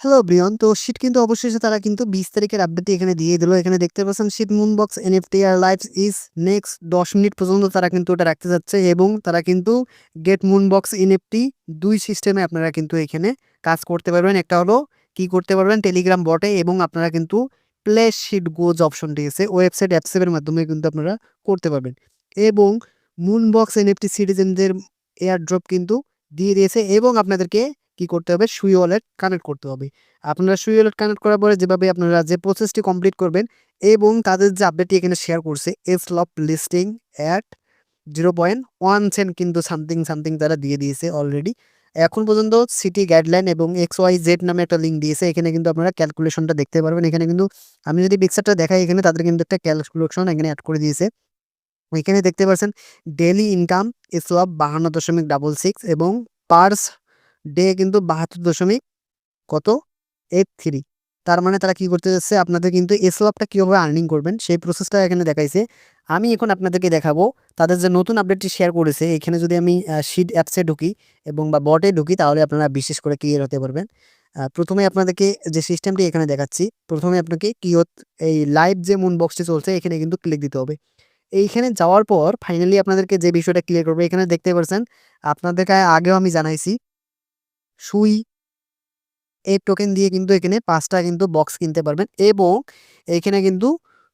Hello Brian. তো sheet কিন্তু অবশেষে তারা কিন্তু ২০ তারিখের আপডেটটি এখানে দিয়ে দিল। এখানে দেখতে পাচ্ছেন শীট মুনবক্স এনএফটি আর লাইভস ইজ নেক্সট ১০ মিনিট পর্যন্ত তারা কিন্তু ওটা রাখতে যাচ্ছে এবং তারা কিন্তু গেট মুনবক্স এনএফটি ২ সিস্টেমে আপনারা কিন্তু এখানে কাজ করতে পারবেন। একটা হলো কি করতে পারবেন টেলিগ্রাম বটে এবং আপনারা কিন্তু প্লে শিট গোজ অপশনটি আছে ওয়েবসাইট অ্যাপসের মাধ্যমে কিন্তু আপনারা করতে পারবেন এবং মুনবক্স এনএফটি সিটিজেনদের এয়ারড্রপ কিন্তু দিয়ে দিয়েছে এবং আপনাদেরকে কি করতে হবে সুই ওয়ালেট কানেক্ট করতে হবে। আপনারা সুই ওয়ালেট কানেক্ট করার পরে যেভাবে আপনারা যে প্রসেসটি কমপ্লিট করবেন এবং তাদের যে আপডেটটি এখানে শেয়ার করছে এসলপ লিস্টিং অ্যাট 0.1 সেন্ট কিন্তু সামথিং তারা দিয়ে দিয়েছে অলরেডি। এখন পর্যন্ত সিটি গাইডলাইন এবং XYZ নামে একটা লিঙ্ক দিয়েছে। এখানে কিন্তু আপনারা ক্যালকুলেশনটা দেখতে পারবেন। এখানে কিন্তু আমি যদি পিকচারটা দেখাই এখানে তাদের কিন্তু একটা ক্যালকুলেশন এখানে এড করে দিয়েছে। এখানে দেখতে পাচ্ছেন ডেইলি ইনকাম এসলপ 52.66 এবং পার্স ডে কিন্তু 72 কত 83। তার মানে তারা কি করতে যাচ্ছে আপনাদের কিন্তু এসওয়াপটা কিভাবে আর্নিং করবেন সেই প্রসেসটা এখানে দেখাইছে। আমি এখন আপনাদেরকে দেখাবো তাদের যে নতুন আপডেটটি শেয়ার করেছে। এখানে যদি আমি শিট অ্যাপসে ঢুকি এবং বা বটে ঢুকি তাহলে আপনারা বিশেষ করে ক্লিয়ার হতে পারবেন। প্রথমে আপনাদেরকে যে সিস্টেমটি এখানে দেখাচ্ছি, প্রথমে আপনাকে এই লাইভ যে মুন বক্সটি চলছে এখানে কিন্তু ক্লিক দিতে হবে। এইখানে যাওয়ার পর ফাইনালি আপনাদেরকে যে বিষয়টা ক্লিয়ার করবে এখানে দেখতে পাচ্ছেন আপনাদেরকে আগেও আমি জানাইছি সুই এই টোকেন দিয়ে কিন্তু এখানে ৫ টা কিন্তু বক্স কিনতে পারবেন এবং এইখানে কিন্তু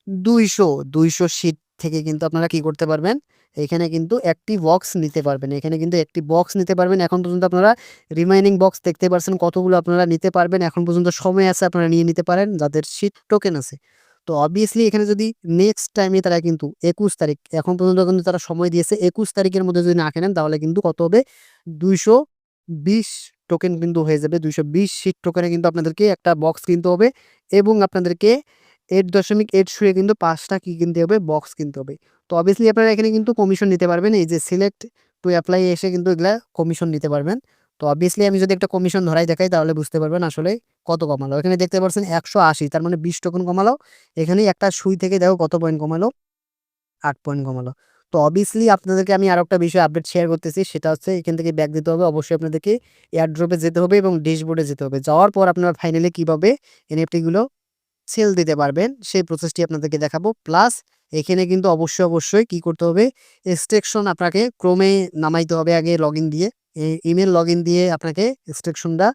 ২০০ শিট থেকে কিন্তু আপনারা কি করতে পারবেন, এখানে কিন্তু একটি বক্স নিতে পারবেন। এখানে কিন্তু একটি বক্স নিতে পারবেন। এখন পর্যন্ত আপনারা রিমাইনিং বক্স দেখতে পারছেন কতগুলো আপনারা নিতে পারবেন। এখন পর্যন্ত সময় আছে আপনারা নিয়ে নিতে পারেন যাদের শিট টোকেন আছে। তো অবভিয়াসলি এখানে যদি নেক্সট টাইমে তারা কিন্তু ২১ তারিখ এখন পর্যন্ত কিন্তু তারা সময় দিয়েছে ২১ তারিখের মধ্যে যদি না কেনেন তাহলে কিন্তু কত হবে ২২০ টোকেন কিন্তু হয়ে যাবে। ২২০ শিট টোকেনে কিন্তু আপনাদেরকে একটা বক্স কিনতে হবে এবং আপনাদেরকে ৮.৮ শুয়ে কিন্তু ৫ টা কি কিনতে হবে বক্স কিনতে হবে। তো অবভিয়াসলি আপনারা এখানে কিন্তু কমিশন নিতে পারবেন। এই যে সিলেক্ট টু এপ্লাই এসে কিন্তু এগুলা কমিশন নিতে পারবেন। তো অবভিয়াসলি আমি যদি একটা কমিশন ধরাই দেখাই তাহলে বুঝতে পারবেন আসলে কত কমালো। এখানে দেখতে পাচ্ছেন ১৮০ তার মানে ২০ টোকেন কমালো। এখানেই একটা সুই থেকে দেখো কত পয়েন্ট কমালো ৮ পয়েন্ট কমালো। তো অবভিয়াসলি আপনাদেরকে আমি আরেকটা বিষয় আপডেট শেয়ার করতেছি সেটা হচ্ছে এখান থেকে ব্যাক দিতে হবে। অবশ্যই আপনাদেরকে এয়ারড্রপে যেতে হবে এবং ড্যাশবোর্ডে যেতে হবে। যাওয়ার পর আপনারা ফাইনালি কিভাবে এনএফটি গুলো সেল দিতে পারবেন সেই প্রসেসটি আপনাদেরকে দেখাবো। প্লাস এখানে কিন্তু অবশ্যই কি করতে হবে এক্সট্রাকশন আপনাকে ক্রোমে নামাইতে হবে আগে লগইন দিয়ে। ইমেইল লগইন দিয়ে আপনাকে এক্সট্রাকশনটা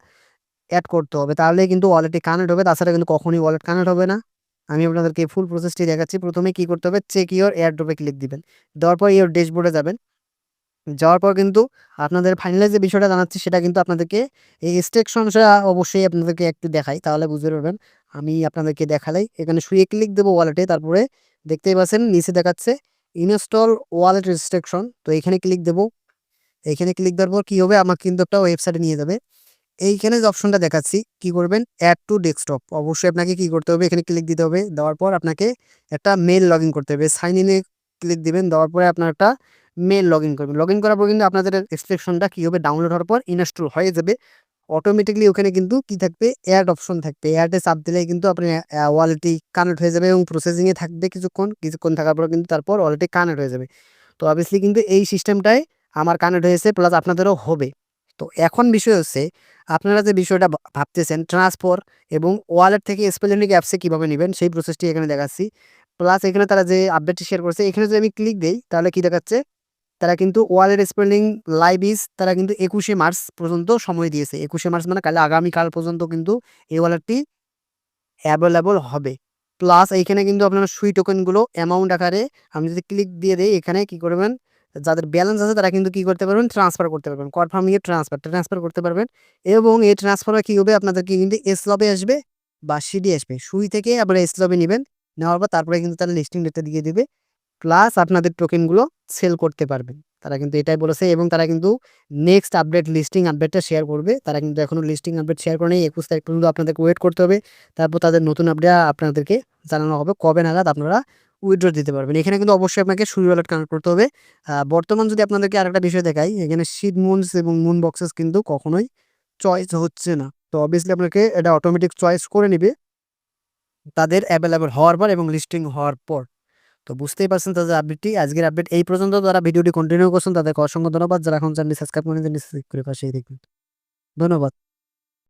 এড করতে হবে। তাহলে কিন্তু ওয়ালেটে কানেক্ট হবে। তাছাড়া কিন্তু কখনোই ওয়ালেট কানেক্ট হবে না। আমি আপনাদেরকে ফুল প্রসেসটি দেখাচ্ছি। প্রথমে কি করতে হবে চেক ইওর এয়ারড্রপ এ ক্লিক দিবেন। দেওয়ার পর ইওর ড্যাশবোর্ডে যাবেন। যাওয়ার পর কিন্তু আপনাদের ফাইনালাইজ যে বিষয়টা জানাচ্ছি সেটা কিন্তু আপনাদেরকে এই এক্সট্রাকশনটা অবশ্যই আপনাদেরকে একটু দেখাই তাহলে বুঝতে পারবেন। আমি আপনাদেরকে দেখালাই এখানে শুয়ে ক্লিক দেবো ওয়ালেটে তারপরে দেখতেই পাচ্ছেন নিচে দেখাচ্ছে ইনস্টল ওয়ালেট রেস্ট্রিকশন। তো এখানে ক্লিক দেবো। এখানে ক্লিক দেওয়ার পর কি হবে আমাকে কিন্তু একটা ওয়েবসাইটে নিয়ে যাবে। এইখানে যে অপশনটা দেখাচ্ছি কি করবেন অ্যাড টু ডেস্কটপ অবশ্যই আপনাকে কি করতে হবে এখানে ক্লিক দিতে হবে। দেওয়ার পর আপনাকে একটা মেল লগ ইন করতে হবে। সাইন ইনে ক্লিক দিবেন। দেওয়ার পরে আপনার একটা মেল লগ ইন করবেন। লগ ইন করার পর কিন্তু আপনাদের এক্সট্রাকশনটা কি হবে ডাউনলোড হওয়ার পর ইনস্টল হয়ে যাবে। অটোমেটিকলি ওখানে কিন্তু কি থাকবে অ্যাড অপশন থাকবে। অ্যাডে চাপ দিলেই কিন্তু আপনি ওয়ালেটটি কানেক্ট হয়ে যাবে এবং প্রসেসিংয়ে থাকবে কিছুক্ষণ থাকার পর কিন্তু তারপর ওয়ালেটটি কানেক্ট হয়ে যাবে। তো অবভিয়াসলি কিন্তু এই সিস্টেমটাই আমার কানেক্ট হয়েছে প্লাস আপনাদেরও হবে। তো এখন বিষয় হচ্ছে আপনারা যে বিষয়টা ভাবতেছেন ট্রান্সফার এবং ওয়ালেট থেকে স্পেলিং অ্যাপসে কীভাবে নেবেন সেই প্রসেসটি এখানে দেখাচ্ছি। প্লাস এখানে তারা যে আপডেটটি শেয়ার করেছে এখানে যদি আমি ক্লিক দেই তাহলে কি দেখাচ্ছে তারা কিন্তু ওয়ালেট স্পেলিং লাইভ ইজ তারা কিন্তু ২১শে মার্চ পর্যন্ত সময় দিয়েছে। ২১শে মার্চ মানে আগামীকাল পর্যন্ত কিন্তু এই ওয়ালেটটি অ্যাভেলেবল হবে। প্লাস এইখানে কিন্তু আপনার সুই টোকেনগুলো অ্যামাউন্ট আকারে আমি যদি ক্লিক দিয়ে দেই এখানে কি করবেন যাদের ব্যালেন্স আছে তারা কিন্তু কি করতে পারবেন ট্রান্সফার করতে পারবেন। কনফার্মিং এ ট্রান্সফার করতে পারবেন এবং এই ট্রান্সফারে কি হবে আপনাদেরকে কিন্তু এসলবে আসবে বা সিডি আসবে। সুই থেকে আপনারা এসলবে নিবেন। নেওয়ার পর তারপরে কিন্তু তারা লিস্টিং ডেটটা দিয়ে দিবে। প্লাস আপনাদের টোকেনগুলো সেল করতে পারবেন। তারা কিন্তু এটাই বলেছে এবং তারা কিন্তু নেক্সট আপডেট লিস্টিং আপডেটটা শেয়ার করবে। তারা কিন্তু এখনো লিস্টিং আপডেট শেয়ার করে নাই। ২১ তারিখ পর্যন্ত আপনাদেরকে ওয়েট করতে হবে। তারপর তাদের নতুন আপডেট আপনাদেরকে জানানো হবে কবে নাগাদ আপনারা উইথড্র দিতে পারবেন। এখানে কিন্তু অবশ্যই আপনাকে সুই ওয়ালেট কানেক্ট করতে হবে। বর্তমান যদি আপনাদেরকে আরেকটা বিষয় দেখাই, এখানে সিড মুনস এবং মুন বক্সেস কিন্তু কখনোই চয়েস হচ্ছে না। তো অবভিয়াসলি আপনাকে এটা অটোমেটিক চয়েস করে নিবে তাদের এভেইলেবল হওয়ার পর এবং লিস্টিং হওয়ার পর। তো বুঝতেই পারছেন তাদের আপডেটটি আজকের আপডেট এই পর্যন্ত। যারা ভিডিওটি কন্টিনিউ করছেন তাদেরকে অসংখ্য ধন্যবাদ। যারা এখন চ্যানেলটি সাবস্ক্রাইব করেন চ্যানেলটি সাবস্ক্রাইব করে পাশেই দেখবেন। ধন্যবাদ।